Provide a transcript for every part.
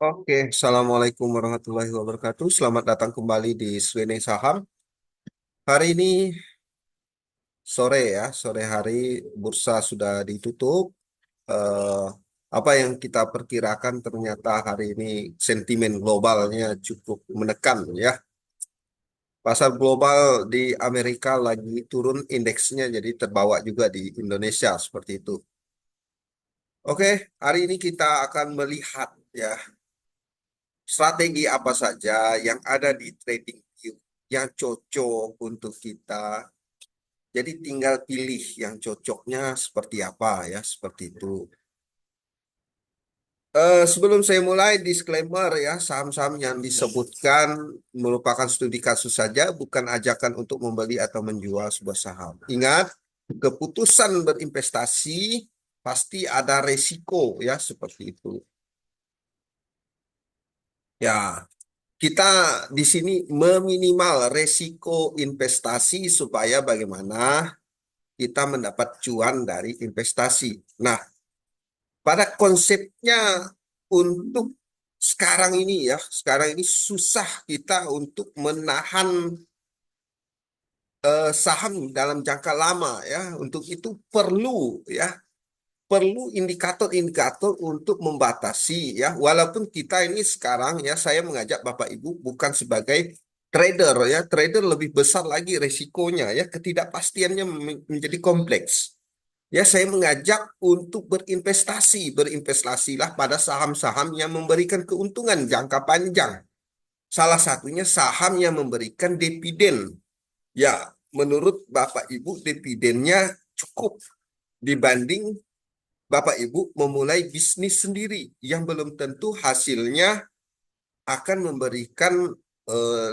Oke, Assalamualaikum warahmatullahi wabarakatuh. Selamat datang kembali di Swene Saham. Hari ini sore ya, sore hari bursa sudah ditutup. Eh, Apa yang kita perkirakan ternyata hari ini sentimen globalnya cukup menekan ya. Pasar global di Amerika lagi turun indeksnya jadi terbawa juga di Indonesia seperti itu. Oke, hari ini kita akan melihat ya strategi apa saja yang ada di TradingView yang cocok untuk kita. Jadi tinggal pilih yang cocoknya seperti apa ya, seperti itu. Sebelum saya mulai, disclaimer ya, saham-saham yang disebutkan merupakan studi kasus saja, bukan ajakan untuk membeli atau menjual sebuah saham. Ingat, keputusan berinvestasi pasti ada resiko ya, seperti itu. Ya, kita di sini meminimal resiko investasi supaya bagaimana kita mendapat cuan dari investasi. Nah, pada konsepnya untuk sekarang ini susah kita untuk menahan saham dalam jangka lama ya. Untuk itu perlu indikator-indikator untuk membatasi ya. Walaupun kita ini sekarang ya, saya mengajak Bapak Ibu bukan sebagai trader ya. Trader lebih besar lagi resikonya ya, ketidakpastiannya menjadi kompleks. Ya, saya mengajak untuk berinvestasi. Berinvestasilah pada saham-saham yang memberikan keuntungan jangka panjang. Salah satunya saham yang memberikan dividen. Ya, menurut Bapak Ibu dividennya cukup dibanding Bapak Ibu memulai bisnis sendiri yang belum tentu hasilnya akan memberikan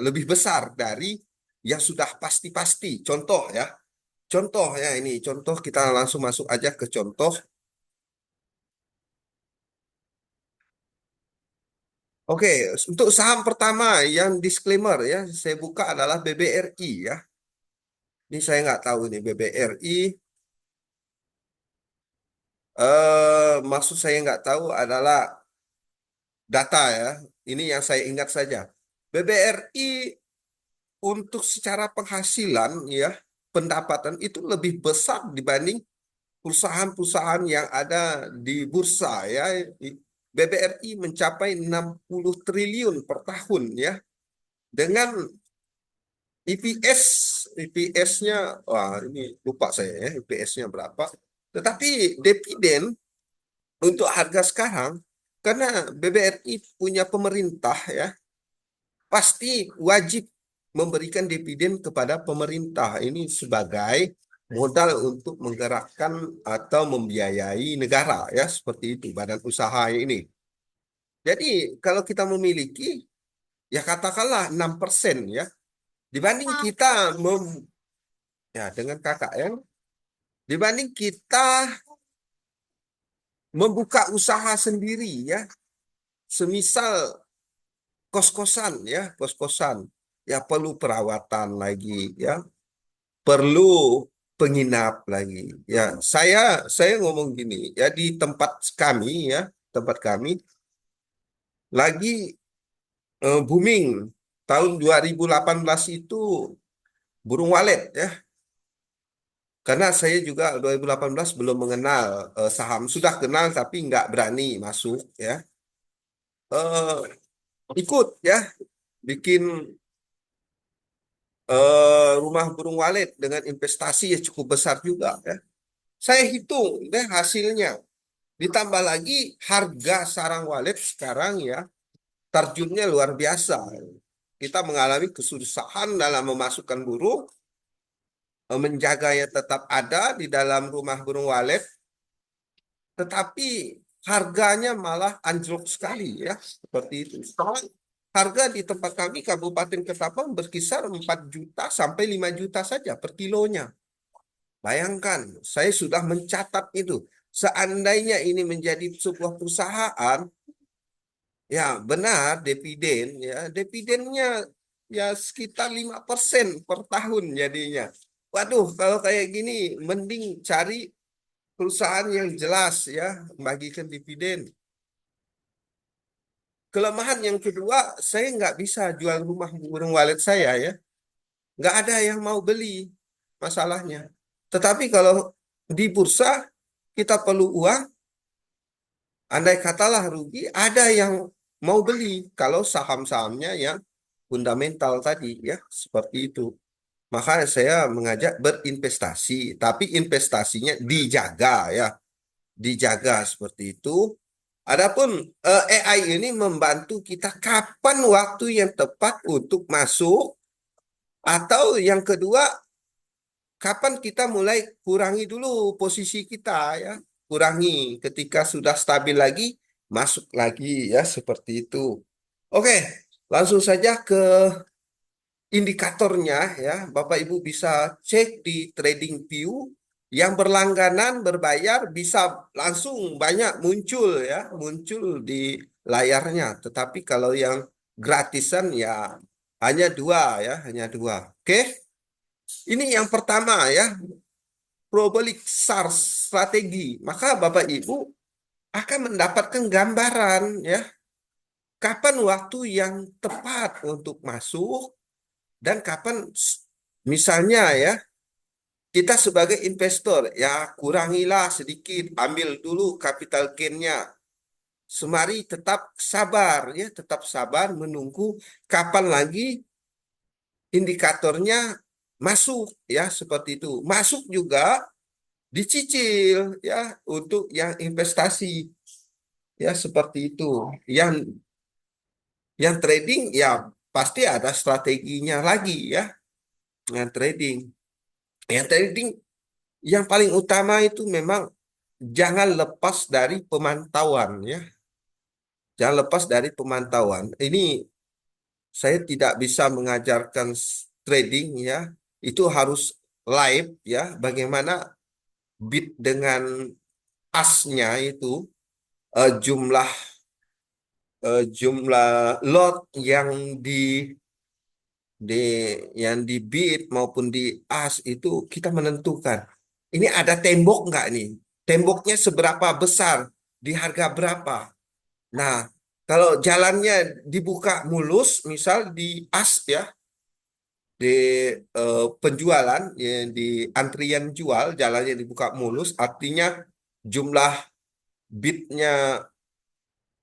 lebih besar dari yang sudah pasti-pasti. Contoh ya ini, contoh kita langsung masuk aja ke contoh. Oke, untuk saham pertama yang disclaimer ya, saya buka adalah BBRI ya. Ini saya nggak tahu nih BBRI. Maksud saya nggak tahu adalah data ya. Ini yang saya ingat saja. BBRI untuk secara penghasilan ya, pendapatan itu lebih besar dibanding perusahaan-perusahaan yang ada di bursa ya. BBRI mencapai 60 triliun per tahun ya. Dengan EPS, EPS-nya, wah ini lupa saya ya, EPS-nya berapa. Tetapi dividen untuk harga sekarang, karena BBRI punya pemerintah ya, pasti wajib memberikan dividen kepada pemerintah. Ini sebagai modal untuk menggerakkan atau membiayai negara ya, seperti itu, badan usaha ini. Jadi kalau kita memiliki, ya katakanlah 6% ya, dibanding kita ya dengan KKM, dibanding kita membuka usaha sendiri ya, semisal kos-kosan ya, kos-kosan ya perlu perawatan lagi ya, perlu penginap lagi. Ya, saya ngomong gini, ya di tempat kami ya, tempat kami lagi booming tahun 2018 itu burung walet ya. Karena saya juga 2018 belum mengenal saham, sudah kenal tapi nggak berani masuk ya. Eh, Ikut ya bikin rumah burung walet dengan investasi yang cukup besar juga ya. Saya hitung deh hasilnya. Ditambah lagi harga sarang walet sekarang ya terjunnya luar biasa. Kita mengalami kesusahan dalam memasukkan burung, menjaganya tetap ada di dalam rumah burung walet, tetapi harganya malah anjlok sekali ya, seperti itu. Sekarang harga di tempat kami Kabupaten Ketapang berkisar 4 juta sampai 5 juta saja per kilonya. Bayangkan, saya sudah mencatat itu. Seandainya ini menjadi sebuah perusahaan, ya benar dividen, ya dividennya ya sekitar 5% per tahun jadinya. Waduh, kalau kayak gini, mending cari perusahaan yang jelas ya, membagikan dividen. Kelemahan yang kedua, saya nggak bisa jual rumah burung walet saya ya. Nggak ada yang mau beli masalahnya. Tetapi kalau di bursa kita perlu uang, andai katalah rugi, ada yang mau beli kalau saham-sahamnya yang fundamental tadi ya, seperti itu. Maka saya mengajak berinvestasi, tapi investasinya dijaga ya, dijaga seperti itu. Adapun AI ini membantu kita kapan waktu yang tepat untuk masuk, atau yang kedua, kapan kita mulai kurangi dulu posisi kita ya, kurangi ketika sudah stabil lagi, masuk lagi ya, seperti itu. Oke, langsung saja ke indikatornya ya. Bapak Ibu bisa cek di TradingView, yang berlangganan berbayar bisa langsung banyak muncul ya, muncul di layarnya. Tetapi kalau yang gratisan ya hanya dua ya, hanya dua. Oke, ini yang pertama ya, probability SARS strategi. Maka Bapak Ibu akan mendapatkan gambaran ya, kapan waktu yang tepat untuk masuk dan kapan, misalnya ya, kita sebagai investor ya kurangilah sedikit, ambil dulu capital gain-nya. Semari tetap sabar ya, tetap sabar menunggu kapan lagi indikatornya masuk ya, seperti itu. Masuk juga dicicil ya untuk yang investasi ya, seperti itu. Yang trading ya pasti ada strateginya lagi ya, yang trading. Yang trading yang paling utama itu memang jangan lepas dari pemantauan ya. Jangan lepas dari pemantauan. Ini saya tidak bisa mengajarkan trading ya. Itu harus live ya. Bagaimana bid dengan asnya itu, jumlah jumlah lot yang di di di bid maupun di as itu kita menentukan. Ini ada tembok nggak nih? Temboknya seberapa besar? Di harga berapa? Nah, kalau jalannya dibuka mulus, misal di as ya, di penjualan, ya, di antrian jual, jalannya dibuka mulus, artinya jumlah bidnya,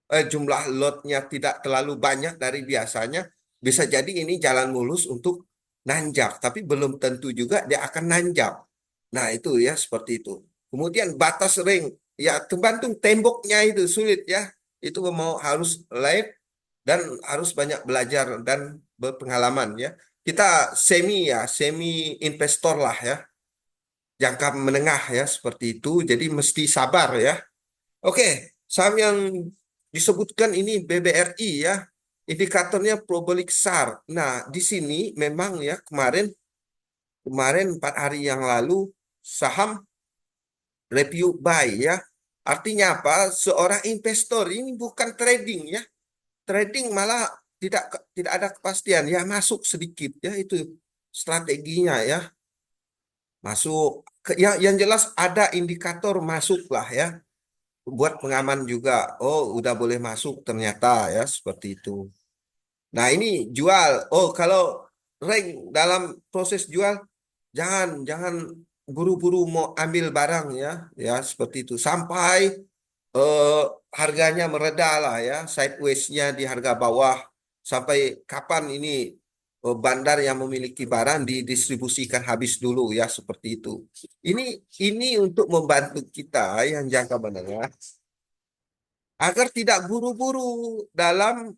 jumlah lotnya tidak terlalu banyak dari biasanya, bisa jadi ini jalan mulus untuk nanjak, tapi belum tentu juga dia akan nanjak. Nah, itu ya, seperti itu. Kemudian batas ring, ya tergantung temboknya itu sulit ya. Itu mau harus live dan harus banyak belajar dan berpengalaman ya. Kita semi ya, semi investor lah ya, jangka menengah ya, seperti itu. Jadi mesti sabar ya. Oke, saham yang disebutkan ini BBRI ya, indikatornya probability SAR. Nah, di sini memang ya, kemarin kemarin 4 hari yang lalu saham review buy ya. Artinya apa? Seorang investor ini bukan trading ya. Trading malah tidak tidak ada kepastian ya, masuk sedikit ya, itu strateginya ya. Masuk ya, yang jelas ada indikator masuk lah ya, buat pengaman juga. Oh, udah boleh masuk ternyata ya, seperti itu. Nah, ini jual. Oh, kalau rank dalam proses jual, jangan jangan buru-buru mau ambil barang ya, ya seperti itu. Sampai eh, harganya mereda lah ya, sideways-nya di harga bawah. Sampai kapan ini bandar yang memiliki barang didistribusikan habis dulu ya, seperti itu. Ini ini untuk membantu kita yang jangka menengah agar tidak buru-buru dalam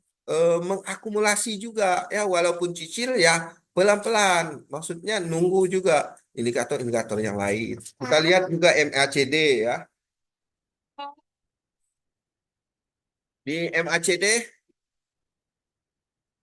mengakumulasi juga ya, walaupun cicil ya pelan-pelan, maksudnya nunggu juga indikator-indikator yang lain. Kita lihat juga MACD ya. Di MACD,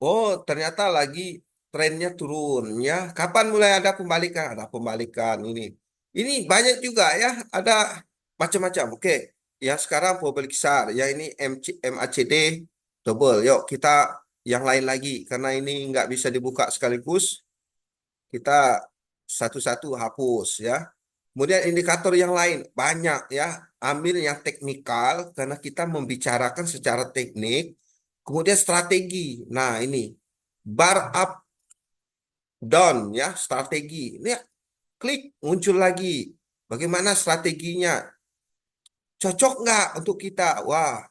oh ternyata lagi trennya turun ya. Kapan mulai ada pembalikan? Ada pembalikan ini. Ini banyak juga ya, ada macam-macam. Oke, ya sekarang probability besar. Ya ini MACD double. Yuk kita yang lain lagi, karena ini nggak bisa dibuka sekaligus. Kita satu-satu hapus ya. Kemudian indikator yang lain banyak ya. Ambil yang teknikal karena kita membicarakan secara teknik. Kemudian strategi. Nah, ini bar up down ya, strategi. Ini klik muncul lagi. Bagaimana strateginya? Cocok nggak untuk kita? Wah,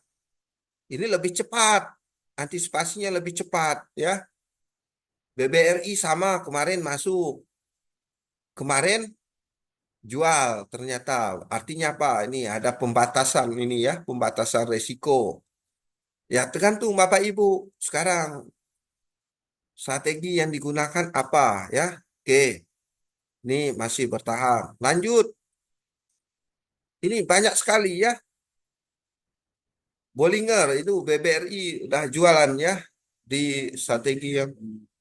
ini lebih cepat. Antisipasinya lebih cepat ya. BBRI sama kemarin masuk. Kemarin jual ternyata. Artinya apa? Ini ada pembatasan ini ya, pembatasan resiko. Ya, tergantung Bapak Ibu. Sekarang strategi yang digunakan apa ya? Oke, ini masih bertahan. Lanjut. Ini banyak sekali ya. Bollinger itu BBRI udah jualan ya di strategi yang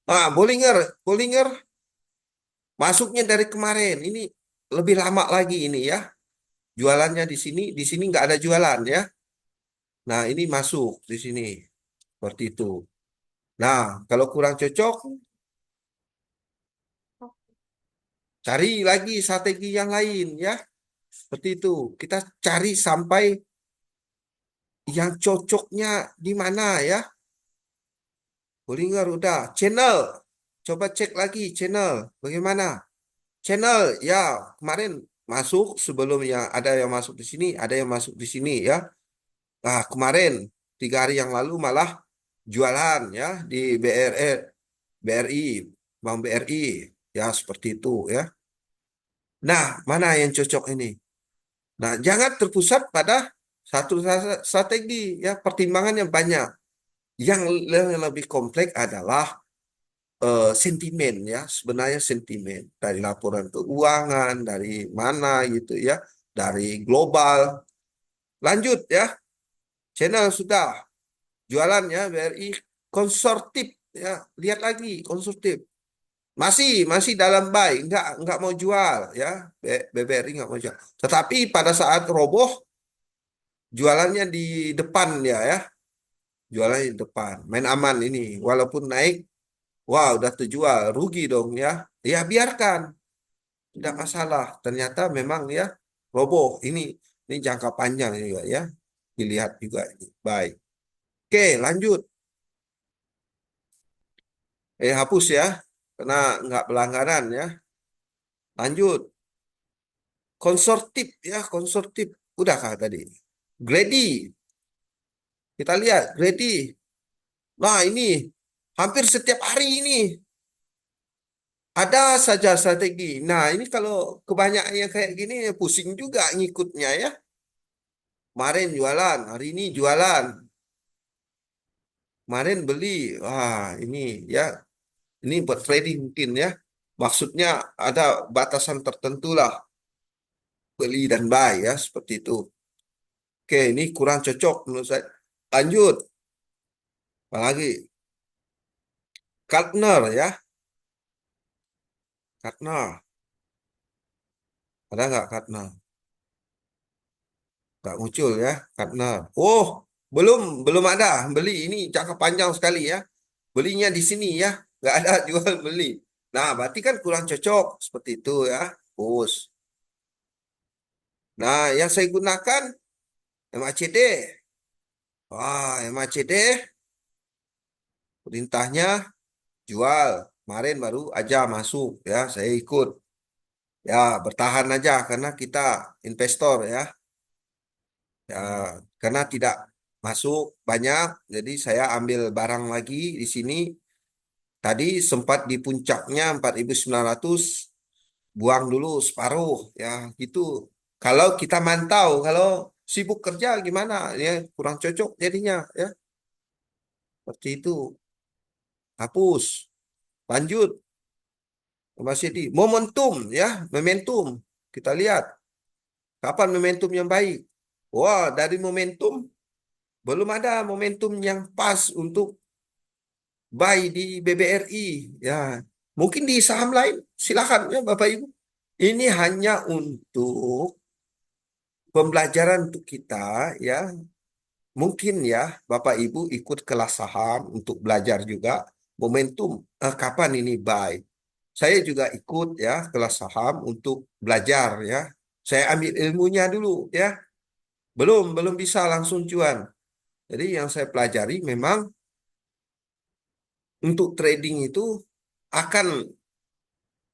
Bollinger, Bollinger masuknya dari kemarin. Ini lebih lama lagi ini ya. Jualannya di sini nggak ada jualan ya. Nah, ini masuk di sini seperti itu. Nah, kalau kurang cocok, cari lagi strategi yang lain ya. Seperti itu. Kita cari sampai yang cocoknya di mana ya. Bollinger udah. Channel. Coba cek lagi channel. Bagaimana? Channel ya kemarin masuk sebelumnya ada yang masuk di sini, ada yang masuk di sini ya. Nah, kemarin 3 hari yang lalu malah jualan ya di BRI, Bank BRI ya seperti itu ya. Nah, mana yang cocok ini? Nah, jangan terpusat pada satu strategi ya, pertimbangannya banyak. Yang lebih kompleks adalah sentimen ya, sebenarnya sentimen dari laporan keuangan, dari mana gitu ya, dari global. Lanjut ya, channel sudah jualan ya BRI konsortif ya, lihat lagi konsortif. Masih dalam buy, nggak mau jual ya, BBRI nggak mau jual. Tetapi pada saat roboh, jualannya di depan ya, jualannya di depan. Main aman ini, walaupun naik, wah udah terjual, rugi dong ya. Ya biarkan, tidak masalah. Ternyata memang ya roboh. Ini jangka panjang juga ya. Dilihat juga ini. Baik. Oke, lanjut. Hapus ya. Karena nggak pelanggaran ya. Lanjut. Konsortif ya, konsortif. Udahkah tadi? Grady. Kita lihat Grady. Nah, ini hampir setiap hari ini ada saja strategi. Nah, ini kalau kebanyakan yang kayak gini pusing juga ngikutnya ya. Kemarin jualan, hari ini jualan. Kemarin beli, wah ini ya, ini buat trading mungkin ya. Maksudnya ada batasan tertentu lah, beli dan buy ya, seperti itu. Oke, ini kurang cocok menurut saya. Lanjut, apalagi? Gartner ya, Gartner. Ada nggak Gartner? Nggak muncul ya, Gartner. Oh, belum, belum ada. Beli, ini jangka panjang sekali ya. Belinya di sini ya, nggak ada jual beli. Nah, berarti kan kurang cocok, seperti itu ya. Push. Nah, yang saya gunakan MACD. Wah, MACD perintahnya jual. Kemarin baru aja masuk ya, saya ikut. Ya, bertahan aja karena kita investor ya. Ya, karena tidak masuk banyak, jadi saya ambil barang lagi di sini. Tadi sempat di puncaknya 4.900, buang dulu separuh ya, gitu. Kalau kita mantau, kalau sibuk kerja gimana ya, kurang cocok jadinya ya. Seperti itu. Hapus. Lanjut. Masih di momentum ya, momentum. Kita lihat kapan momentum yang baik. Wah, dari momentum belum ada momentum yang pas untuk buy di BBRI. Ya, mungkin di saham lain silakan ya Bapak Ibu. Ini hanya untuk pembelajaran untuk kita ya. Mungkin ya Bapak Ibu ikut kelas saham untuk belajar juga momentum kapan ini buy. Saya juga ikut ya kelas saham untuk belajar ya. Saya ambil ilmunya dulu ya. Belum bisa langsung cuan. Jadi yang saya pelajari memang untuk trading itu akan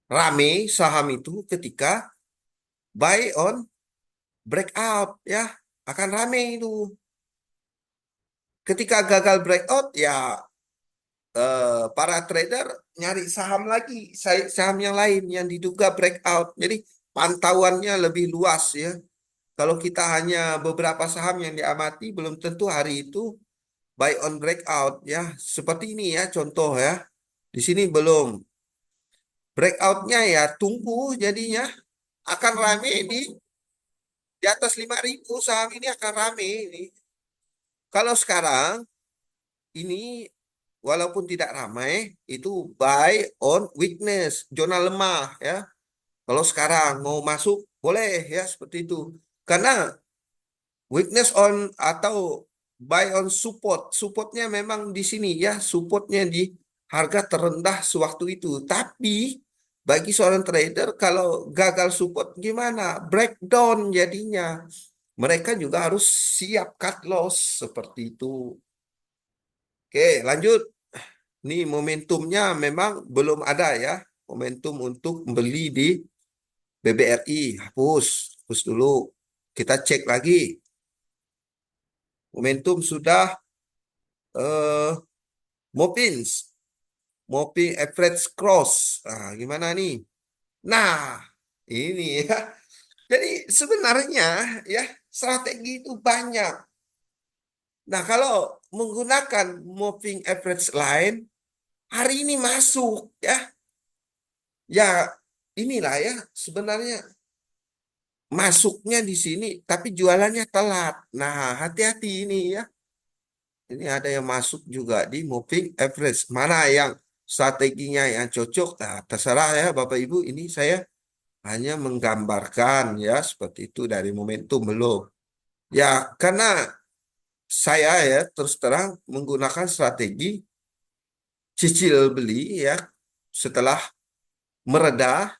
rame saham itu ketika buy on breakout ya, akan rame itu. Ketika gagal breakout ya, para trader nyari saham lagi, saham yang lain yang diduga breakout. Jadi pantauannya lebih luas ya. Kalau kita hanya beberapa saham yang diamati, belum tentu hari itu buy on breakout ya. Seperti ini ya contoh ya. Di sini belum breakoutnya ya, tunggu jadinya akan rame di atas 5.000 saham ini akan rame ini. Kalau sekarang ini walaupun tidak ramai, itu buy on weakness, zona lemah ya. Kalau sekarang mau masuk boleh ya seperti itu. Karena weakness on atau buy on support, supportnya memang di sini ya, supportnya di harga terendah sewaktu itu. Tapi bagi seorang trader kalau gagal support gimana? Breakdown jadinya. Mereka juga harus siap cut loss seperti itu. Oke, lanjut. Ini momentumnya memang belum ada ya. Momentum untuk beli di BBRI. Hapus. Hapus dulu. Kita cek lagi. Momentum sudah eh, Mopins. Moping average cross. Nah, gimana nih? Nah, ini ya. Jadi sebenarnya ya strategi itu banyak. Nah, kalau menggunakan moving average line, hari ini masuk ya. Ya, inilah ya sebenarnya masuknya di sini, tapi jualannya telat. Nah, hati-hati ini ya. Ini ada yang masuk juga di moving average. Mana yang strateginya yang cocok? Nah, terserah ya Bapak Ibu. Ini saya hanya menggambarkan ya seperti itu dari momentum belum. Ya, karena saya ya terus terang menggunakan strategi cicil beli ya setelah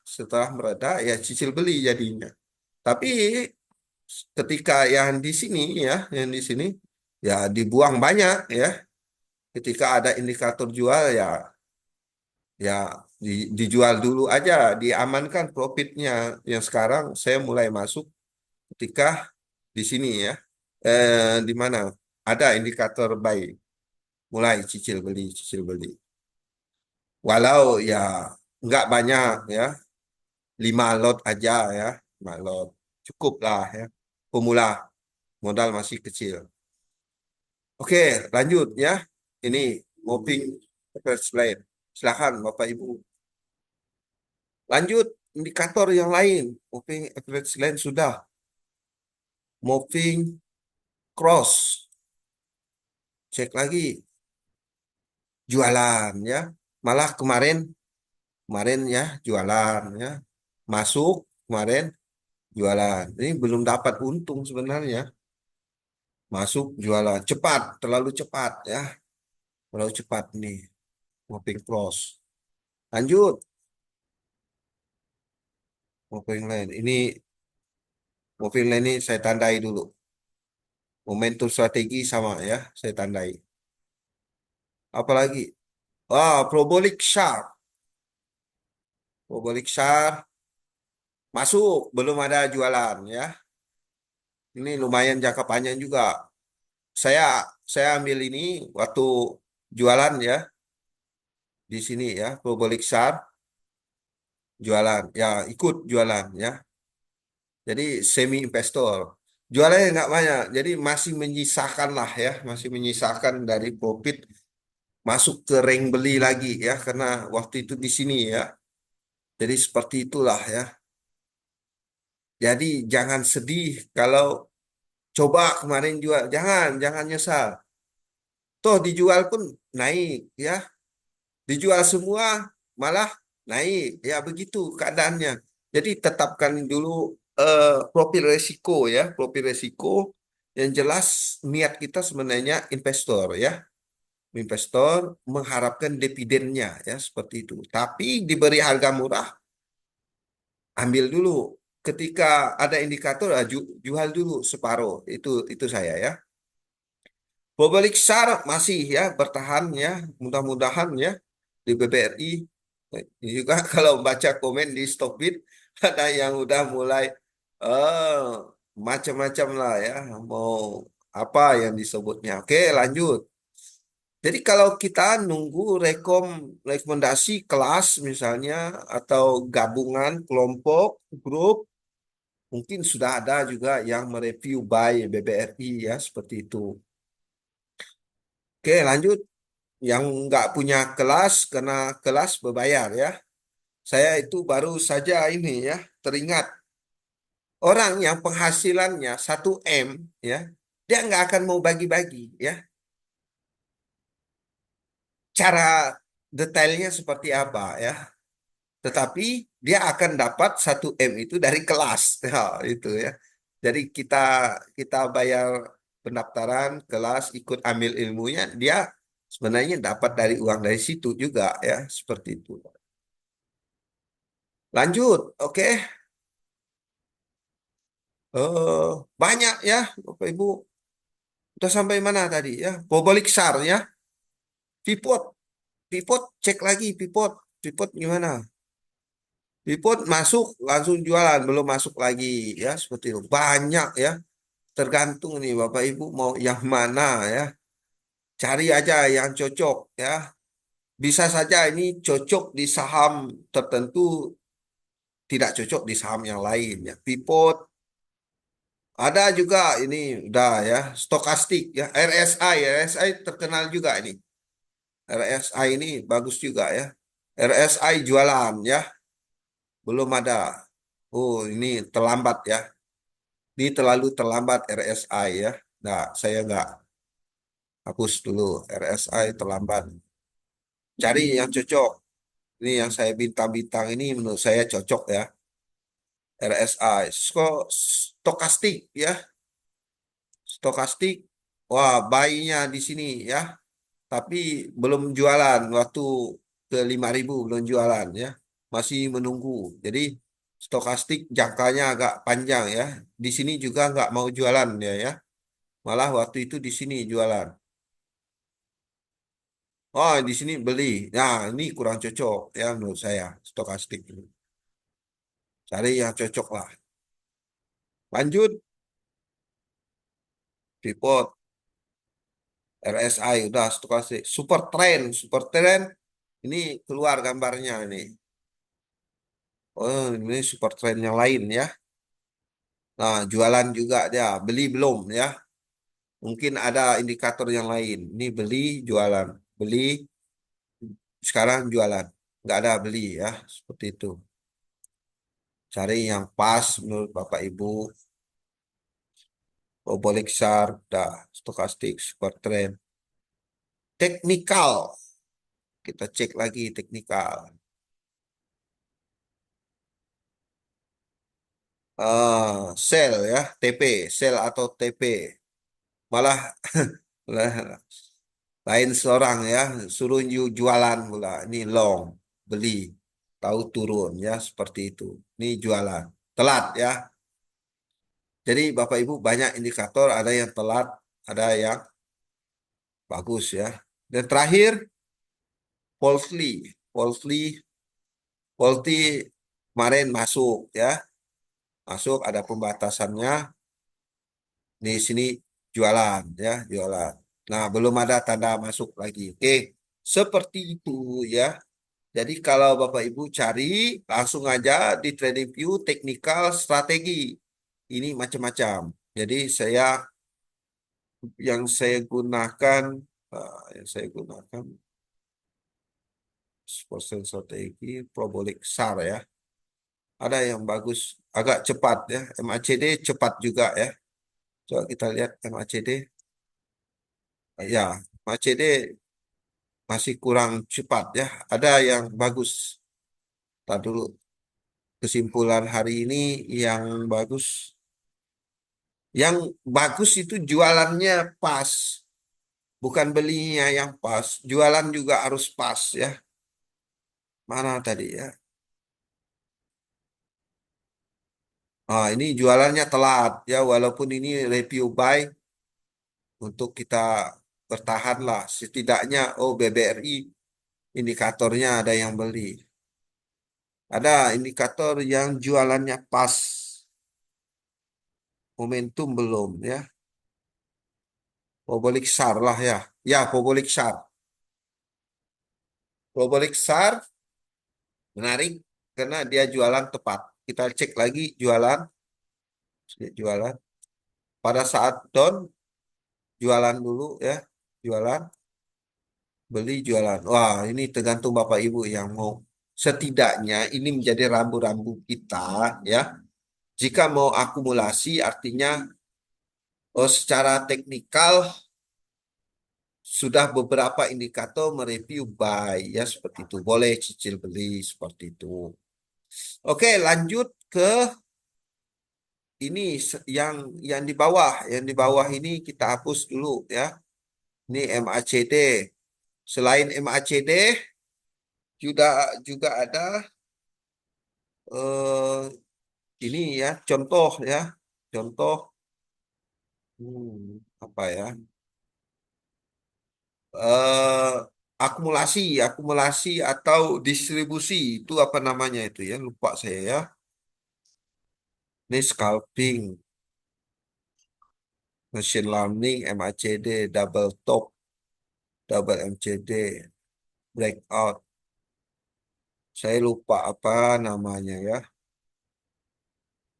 setelah mereda ya cicil beli jadinya. Tapi ketika yang di sini ya dibuang banyak ya. Ketika ada indikator jual ya ya dijual dulu aja, diamankan profitnya. Yang sekarang saya mulai masuk ketika di sini ya. Di mana ada indikator buy, mulai cicil beli. Walau ya nggak banyak ya, 5 lot aja ya, 5 lot cukup lah ya. Pemula modal masih kecil. Oke, lanjut ya. Ini moving average line. Silakan Bapak Ibu. Lanjut indikator yang lain. Moving average line sudah. Moving cross. Cek lagi jualan ya. Malah kemarin kemarin ya jualan ya. Masuk kemarin jualan. Ini belum dapat untung sebenarnya. Masuk jualan cepat, terlalu cepat ya. Terlalu cepat nih. Moving cross. Lanjut moving line. Ini moving line ini saya tandai dulu. Momentum strategi sama ya, saya tandai. Apalagi? Ah, Probolic Sharp. Probolic Sharp masuk, belum ada jualan ya. Ini lumayan jangka panjang juga. Saya saya ambil ini waktu jualan ya di sini ya, Probolic Sharp jualan, ya ikut jualan ya. Jadi semi investor. Jualannya nggak banyak, jadi masih menyisakan lah ya, masih menyisakan dari profit masuk ke ring beli lagi ya, karena waktu itu di sini ya. Jadi seperti itulah ya. Jadi jangan sedih kalau coba kemarin jual, jangan nyesal. Toh dijual pun naik ya, dijual semua malah naik ya, begitu keadaannya. Jadi tetapkan dulu profil resiko ya, profil resiko yang jelas. Niat kita sebenarnya investor ya, investor mengharapkan dividennya ya seperti itu. Tapi diberi harga murah, ambil dulu. Ketika ada indikator, jual dulu separuh. Itu saya ya. Bobolik SAR masih ya bertahan ya, mudah-mudahan ya di BBRI. Ini juga kalau baca komen di Stockbit ada yang udah mulai eh macam-macam lah ya, mau apa yang disebutnya. Oke, lanjut. Jadi kalau kita nunggu rekomendasi kelas misalnya atau gabungan kelompok grup, mungkin sudah ada juga yang mereview by BBRI ya seperti itu. Oke, lanjut. Yang nggak punya kelas karena kelas berbayar ya. Saya itu baru saja ini ya teringat orang yang penghasilannya 1 M ya, dia nggak akan mau bagi-bagi ya. Cara detailnya seperti apa ya. Tetapi dia akan dapat 1 M itu dari kelas. Ya, itu ya. Jadi kita kita bayar pendaftaran kelas ikut ambil ilmunya, dia sebenarnya dapat dari uang dari situ juga ya, seperti itu. Lanjut, oke. Eh, banyak ya, Bapak Ibu. Udah sampai mana tadi ya? Bobolik SAR ya. Pipot, Pipot cek lagi Pipot. Pipot gimana? Pipot masuk langsung jualan, belum masuk lagi ya seperti itu. Banyak ya. Tergantung nih Bapak Ibu mau yang mana ya. Cari aja yang cocok ya. Bisa saja ini cocok di saham tertentu, tidak cocok di saham yang lain ya. Pivot ada juga ini udah ya, stokastik ya, RSI terkenal juga ini. RSI ini bagus juga ya. RSI jualan ya, belum ada. Oh, ini terlambat ya. Ini terlalu terlambat RSI ya. Nah, saya nggak hapus dulu RSI terlambat. Cari yang cocok. Ini yang saya bintang-bintang ini menurut saya cocok ya. RSI, stokastik ya, stokastik. Wah, bayinya di sini ya, tapi belum jualan waktu ke 5.000 belum jualan ya, masih menunggu. Jadi stokastik jangkanya agak panjang ya. Di sini juga nggak mau jualan ya. Malah waktu itu di sini jualan. Oh, di sini beli. Nah, ini kurang cocok ya menurut saya stokastik ini. Cari yang cocok lah. Lanjut, Freeport. RSI udah stokastik. Super trend ini keluar gambarnya ini. Oh, ini super trend yang lain ya. Nah, jualan juga dia, beli belum ya. Mungkin ada indikator yang lain. Ini beli, jualan. Beli, sekarang jualan. Nggak ada beli ya, seperti itu. Cari yang pas menurut Bapak Ibu. Obolik SAR, dah, stokastik, super trend. Teknikal, kita cek lagi teknikal. Sel ya, TP, sel atau TP. Malah lah, lain seorang ya, suruh jualan pula. Ini long, beli, tahu turun ya, seperti itu. Ini jualan, telat ya. Jadi Bapak Ibu banyak indikator, ada yang telat, ada yang bagus ya. Dan terakhir, Polsli. Polti kemarin masuk ya, masuk ada pembatasannya. Di sini jualan ya, jualan. Nah, belum ada tanda masuk lagi. Oke, seperti itu ya. Jadi kalau Bapak Ibu cari langsung aja di TradingView teknikal strategi. Ini macam-macam. Jadi yang saya gunakan yang saya gunakan persen strategi Probolik SAR ya. Ada yang bagus, agak cepat ya. MACD cepat juga ya. Coba kita lihat MACD. Ya, MACD masih kurang cepat ya. Ada yang bagus. Tadi dulu kesimpulan hari ini yang bagus. Yang bagus itu jualannya pas, bukan belinya yang pas. Jualan juga harus pas ya. Mana tadi ya? Ah, ini jualannya telat ya, walaupun ini review buy untuk kita. bertahanlah. Setidaknya, oh BBRI indikatornya ada yang beli. Ada indikator yang jualannya pas, momentum belum ya. Pobolik SAR lah ya. Ya, Pobolik SAR. Pobolik SAR menarik karena dia jualan tepat. Kita cek lagi jualan. Pada saat down, jualan dulu ya. Jualan, beli, jualan. Wah, ini tergantung Bapak Ibu yang mau. Setidaknya ini menjadi rambu-rambu kita ya. Jika mau akumulasi artinya secara teknikal sudah beberapa indikator mereview buy ya seperti itu. Boleh cicil beli seperti itu. Oke, lanjut ke ini yang di bawah. Yang di bawah ini kita hapus dulu ya. Ini MACD. Selain MACD juga juga ada eh, ini ya contoh ya. Contoh apa ya? eh akumulasi, akumulasi atau distribusi itu apa namanya itu ya? Lupa saya ya. Ini scalping, machine learning, MACD, double top, double MCD, breakout. Saya lupa apa namanya ya.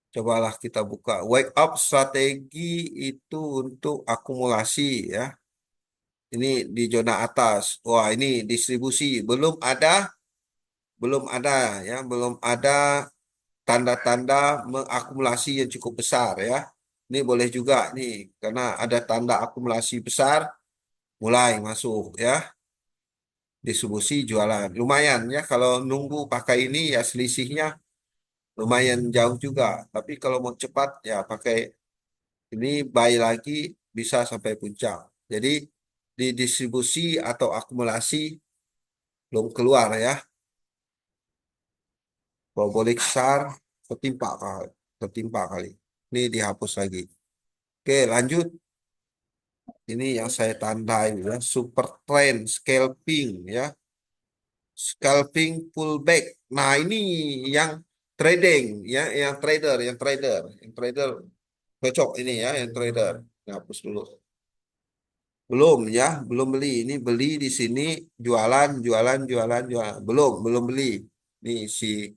Cobalah kita buka. Wake up strategi itu untuk akumulasi ya. Ini di zona atas. Wah, ini distribusi. Belum ada ya, belum ada tanda-tanda mengakumulasi yang cukup besar ya. Ini boleh juga nih, karena ada tanda akumulasi besar, mulai masuk ya. Distribusi jualan. Lumayan ya, kalau nunggu pakai ini ya selisihnya lumayan jauh juga. Tapi kalau mau cepat ya pakai ini buy lagi bisa sampai puncak. Jadi di distribusi atau akumulasi belum keluar ya. Propolik SAR ketimpa kali. Ini dihapus lagi. Oke, lanjut. Ini yang saya tandai ya, super trend scalping ya, scalping pullback. Nah, ini yang trading ya, yang trader cocok ini ya, yang trader. Nah, hapus dulu. Belum ya, belum beli. Ini beli di sini jualan, jualan, jualan, jualan. Belum beli. Ini si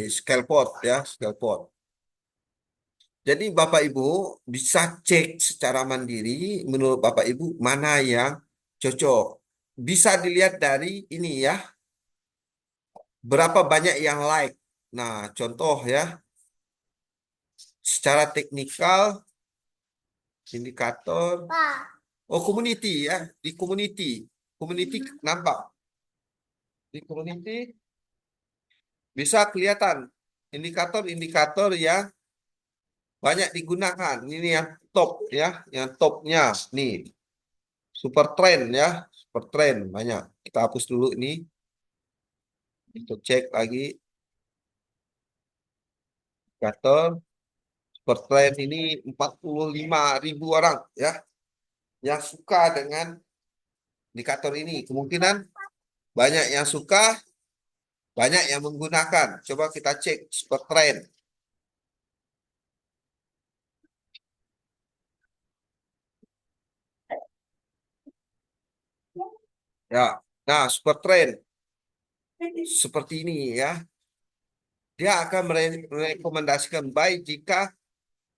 scalpot ya, scalpot. Jadi Bapak Ibu bisa cek secara mandiri menurut Bapak Ibu mana yang cocok. Bisa dilihat dari ini ya, berapa banyak yang like. Nah, contoh ya, secara teknikal indikator oh community ya, di community nampak di community bisa kelihatan indikator-indikator yang banyak digunakan. Ini yang top ya, yang topnya nih. Super trend ya, super trend banyak. Kita hapus dulu ini, kita cek lagi indikator super trend ini 45.000 orang ya yang suka dengan indikator ini. Kemungkinan banyak yang suka, banyak yang menggunakan. Coba kita cek super trend. Ya, nah super trend seperti ini ya. Dia akan merekomendasikan baik jika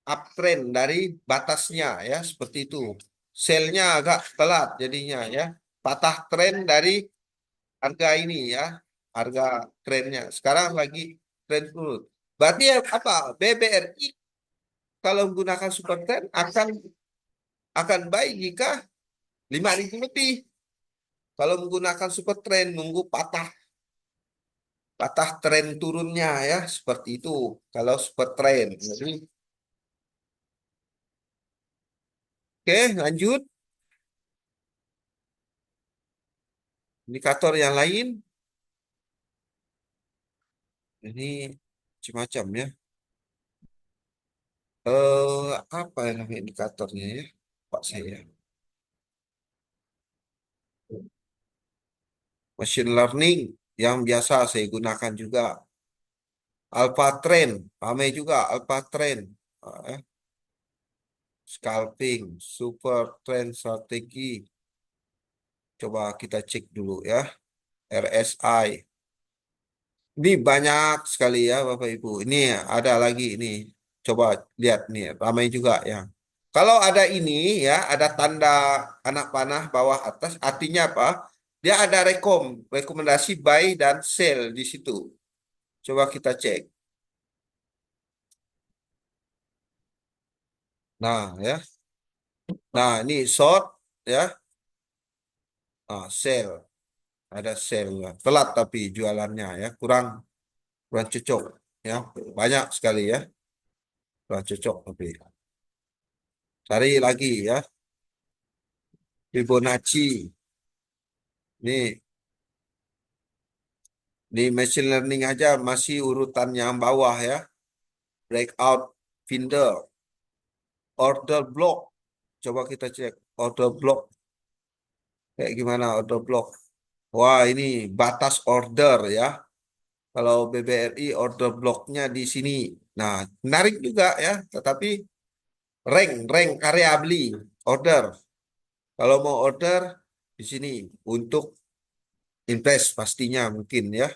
uptrend dari batasnya ya seperti itu. Selnya agak telat jadinya ya. Patah tren dari harga ini ya. Harga trennya. Sekarang lagi tren turun. Berarti apa? BBRI kalau menggunakan super trend akan baik jika 5.000 lebih. Kalau menggunakan super trend nunggu patah patah tren turunnya ya seperti itu. Kalau super trend. Jadi, oke, lanjut. Indikator yang lain ini macam-macam ya. Apa yang namanya indikatornya ya, Pak saya. machine learning yang biasa saya gunakan juga. Alpha Trend, ramai juga Alpha Trend. Eh, Scalping, Super Trend Strategi. Coba kita cek dulu ya. RSI. Ini banyak sekali ya Bapak Ibu. Ini ada lagi ini. Coba lihat nih, ramai juga ya. Kalau ada ini ya, ada tanda anak panah bawah atas, artinya apa? Dia ada rekomendasi buy dan sell di situ. Coba kita cek. Nah, ya. Nah, ini short ya. Sell. Ada sell ya. Telat tapi jualannya ya, kurang kurang cocok ya. Banyak sekali ya. Kurang cocok tapi. Cari lagi ya. Fibonacci. Nih, di machine learning aja masih urutan yang bawah ya. Breakout window, order block. Coba kita cek order block. Kayak gimana order block? Wah, ini batas order ya. Kalau BBRI order blocknya di sini. Nah, menarik juga ya. Tetapi rank area beli order. Kalau mau order di sini untuk invest pastinya mungkin ya.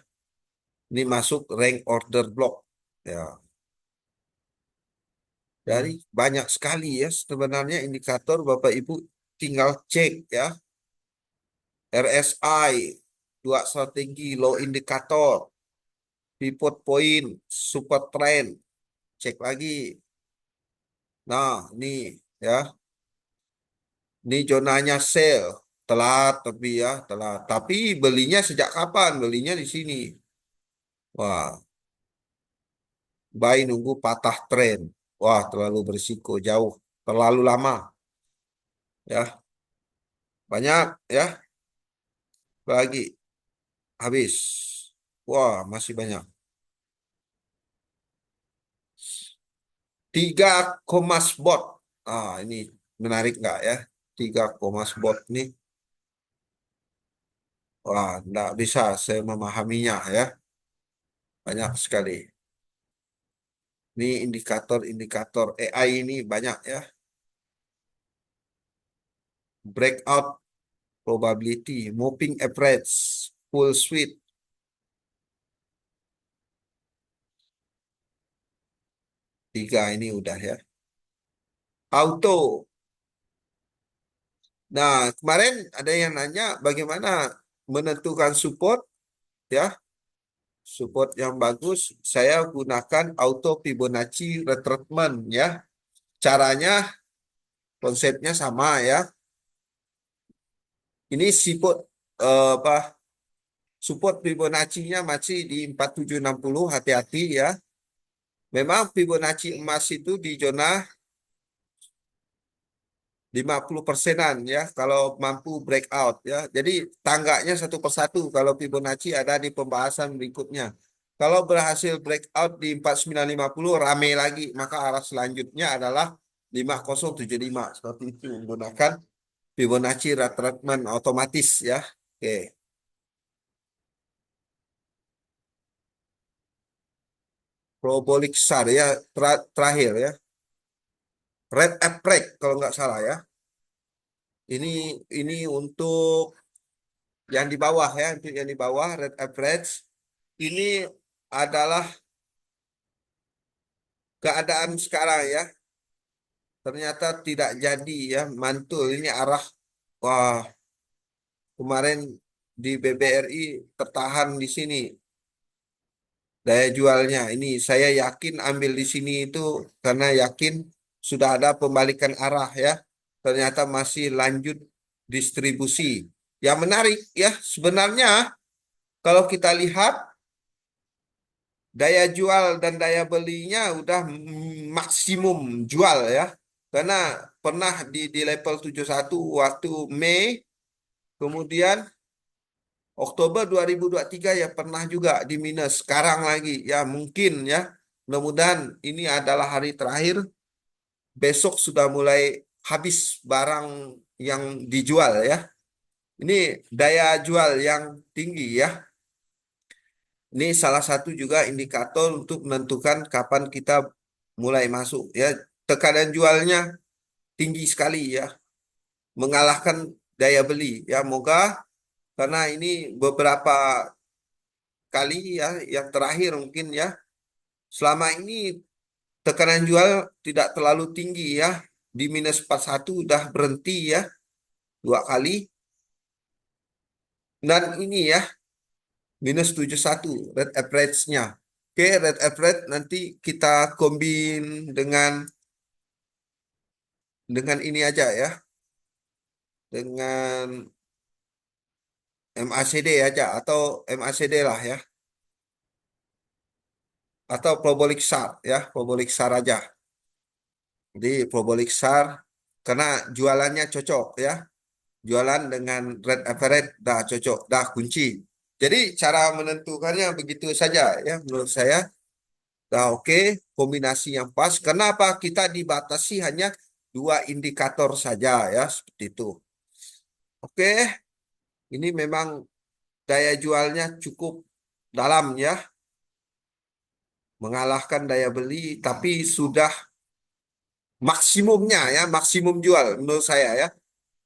Ini masuk rank order block. Ya, dari banyak sekali ya sebenarnya indikator Bapak Ibu tinggal cek ya. RSI, dua strategi, low indikator, pivot point, super trend, cek lagi. Nah, ini ya, ini zonanya sell, telat tapi ya, telat. Tapi belinya sejak kapan? Belinya di sini. Wah, buy nunggu patah tren. Wah, terlalu berisiko jauh, terlalu lama ya. Banyak ya, lagi habis. Wah, masih banyak. Tiga koma spot. Ini menarik nggak ya? Tiga koma spot nih. Wah, nggak bisa saya memahaminya ya. Banyak sekali. Ini indikator-indikator AI ini banyak ya. Breakout probability, moving average, full suite. Tiga ini udah ya. Auto. Nah, kemarin ada yang nanya bagaimana menentukan support ya. Support yang bagus, saya gunakan auto Fibonacci retracement ya. Caranya, konsepnya sama ya. Ini support apa? Support Fibonacci-nya masih di 4760, hati-hati ya. Memang Fibonacci emas itu di zona 50%-an ya kalau mampu breakout ya. Jadi tangganya satu persatu kalau Fibonacci ada di pembahasan berikutnya. Kalau berhasil breakout di 4950 rame lagi, maka arah selanjutnya adalah 5075 seperti itu menggunakan Fibonacci retracement otomatis ya. Oke. Parabolic SAR ya terakhir ya. Red Aprek kalau nggak salah ya. Ini ini untuk yang di bawah ya, untuk yang di bawah red average ini adalah keadaan sekarang ya. Ternyata tidak jadi ya, mantul ini arah wah kemarin di BBRI tertahan di sini daya jualnya. Ini saya yakin ambil di sini itu karena yakin sudah ada pembalikan arah ya. Ternyata masih lanjut distribusi. Yang menarik ya, sebenarnya kalau kita lihat daya jual dan daya belinya udah maksimum jual ya. Karena pernah di level 71 waktu Mei, kemudian Oktober 2023 ya pernah juga di minus. Sekarang lagi ya mungkin ya. Mudah-mudahan ini adalah hari terakhir. Besok sudah mulai habis barang yang dijual ya. Ini daya jual yang tinggi ya. Ini salah satu juga indikator untuk menentukan kapan kita mulai masuk ya. Tekanan jualnya tinggi sekali ya, mengalahkan daya beli ya. Moga karena ini beberapa kali ya, yang terakhir mungkin ya, selama ini tekanan jual tidak terlalu tinggi ya. Di minus 41 udah berhenti ya, 2 kali. Dan ini ya, minus 71 red average-nya. Oke, red average nanti kita kombin dengan ini aja ya, dengan MACD aja atau MACD lah ya, atau Probolik SAR ya, Probolik SAR aja. Jadi Probolik SAR karena jualannya cocok ya, jualan dengan red average dah cocok, dah kunci. Jadi cara menentukannya begitu saja ya menurut saya. Dah oke, kombinasi yang pas. Kenapa kita dibatasi hanya 2 indikator saja ya, seperti itu. Oke, ini memang daya jualnya cukup dalam ya, mengalahkan daya beli, tapi sudah maksimumnya ya, maksimum jual menurut saya ya.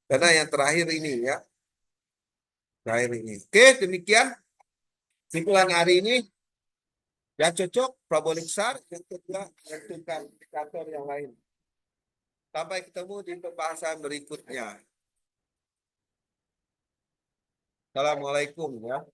Karena yang terakhir ini ya, terakhir ini. Oke, demikian simpulan hari ini. Yang cocok, parabolic SAR, yang kedua, tentukan indikator yang lain. Sampai ketemu di pembahasan berikutnya. Assalamualaikum ya.